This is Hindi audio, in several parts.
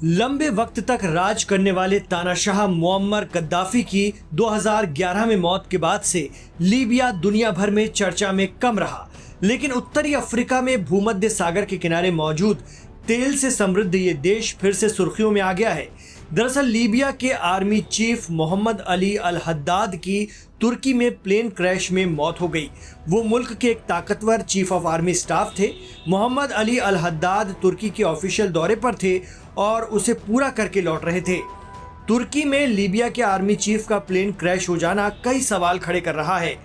लंबे वक्त तक राज करने वाले तानाशाह मुअम्मर गद्दाफी की 2011 में मौत के बाद से लीबिया दुनिया भर में चर्चा में कम रहा, लेकिन उत्तरी अफ्रीका में भूमध्य सागर के किनारे मौजूद तेल से समृद्ध ये देश फिर से सुर्खियों में आ गया है। दरअसल लीबिया के army chief Mohammed Ali al Haddad की तुर्की में प्लेन क्रैश में मौत हो गई। वो मुल्क के एक ताकतवर चीफ ऑफ आर्मी स्टाफ थे। मोहम्मद अली अल हद्दाद तुर्की के ऑफिशियल दौरे पर थे और उसे पूरा करके लौट रहे थे। तुर्की में लीबिया के आर्मी चीफ का प्लेन क्रैश हो जाना कई सवाल खड़े कर रहा है।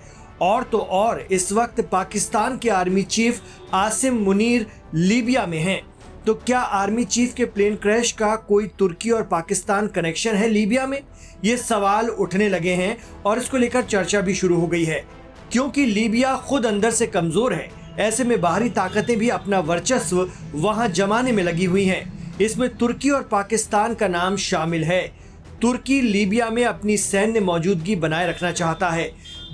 और तो और इस वक्त पाकिस्तान के army chief Asim Munir Libya में हैं। तो क्या आर्मी चीफ के प्लेन क्रैश का कोई तुर्की और पाकिस्तान कनेक्शन है लीबिया में? ये सवाल उठने लगे हैं और इसको लेकर चर्चा भी शुरू हो गई है, क्योंकि लीबिया खुद अंदर से कमजोर है। ऐसे में बाहरी ताकतें भी अपना वर्चस्व वहां जमाने में लगी हुई हैं। इसमें तुर्की और पाकिस्तान का नाम शामिल है। तुर्की लीबिया में अपनी सैन्य मौजूदगी बनाए रखना चाहता है।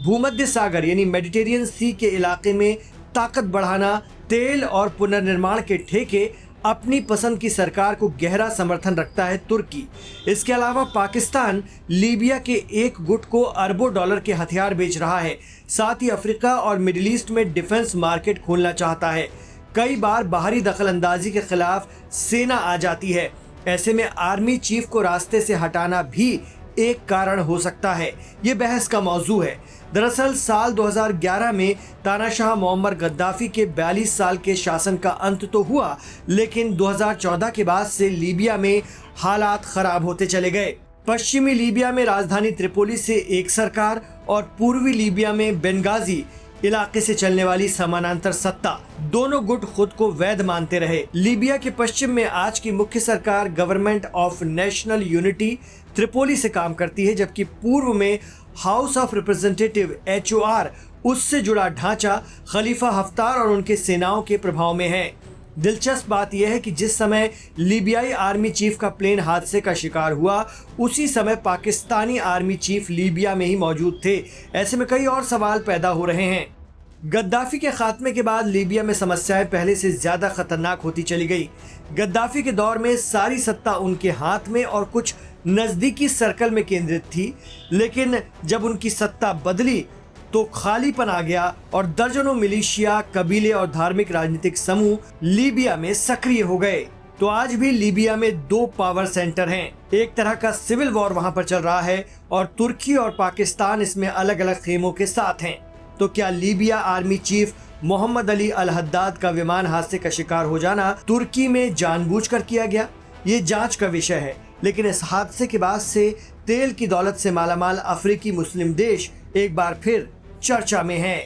भूमध्य सागर यानी मेडिटेरियन सी के इलाके में ताकत बढ़ाना, तेल और पुनर्निर्माण के ठेके अपनी पसंद की सरकार को गहरा समर्थन रखता है तुर्की। इसके अलावा पाकिस्तान लीबिया के एक गुट को अरबों डॉलर के हथियार बेच रहा है। साथ ही अफ्रीका और मिडिल ईस्ट में डिफेंस मार्केट खोलना चाहता है। कई बार बाहरी दखलंदाजी के खिलाफ सेना आ जाती है। ऐसे में आर्मी चीफ को रास्ते से हटाना भी एक कारण हो सकता है। ये बहस का मौजू है। दरअसल साल 2011 में तानाशाह मुअम्मर गद्दाफी के 42 साल के शासन का अंत तो हुआ, लेकिन 2014 के बाद से लीबिया में हालात खराब होते चले गए। पश्चिमी लीबिया में राजधानी त्रिपोली से एक सरकार और पूर्वी लीबिया में बेंगाजी इलाके से चलने वाली समानांतर सत्ता, दोनों गुट खुद को वैध मानते रहे। लीबिया के पश्चिम में आज की मुख्य सरकार government of national unity Tripoli से काम करती है, जबकि पूर्व में हाउस ऑफ रिप्रेजेंटेटिव HOR उससे जुड़ा ढांचा खलीफा हफ्तार और उनके सेनाओं के प्रभाव में है। दिलचस्प बात यह है कि जिस समय लीबियाई आर्मी चीफ का प्लेन हादसे का शिकार हुआ, उसी समय पाकिस्तानी आर्मी चीफ लीबिया में ही मौजूद थे। ऐसे में कई और सवाल पैदा हो रहे हैं। गद्दाफी के खात्मे के बाद लीबिया में समस्याएं पहले से ज्यादा खतरनाक होती चली गई। गद्दाफी के दौर में सारी सत्ता उनके हाथ में और कुछ नजदीकी सर्कल में केंद्रित थी, लेकिन जब उनकी सत्ता बदली तो खालीपन आ गया और दर्जनों मिलिशिया, कबीले और धार्मिक राजनीतिक समूह लीबिया में सक्रिय हो गए। तो आज भी लीबिया में दो पावर सेंटर हैं। एक तरह का सिविल वॉर वहां पर चल रहा है और तुर्की और पाकिस्तान इसमें अलग अलग खेमों के साथ हैं। तो क्या Libya army chief Mohammed Ali al Haddad का विमान हादसे का शिकार हो जाना तुर्की में जानबूझकर किया गया? ये जांच का विषय है, लेकिन इस हादसे के बाद से तेल की दौलत से मालामाल अफ्रीकी मुस्लिम देश एक बार फिर चर्चा में है।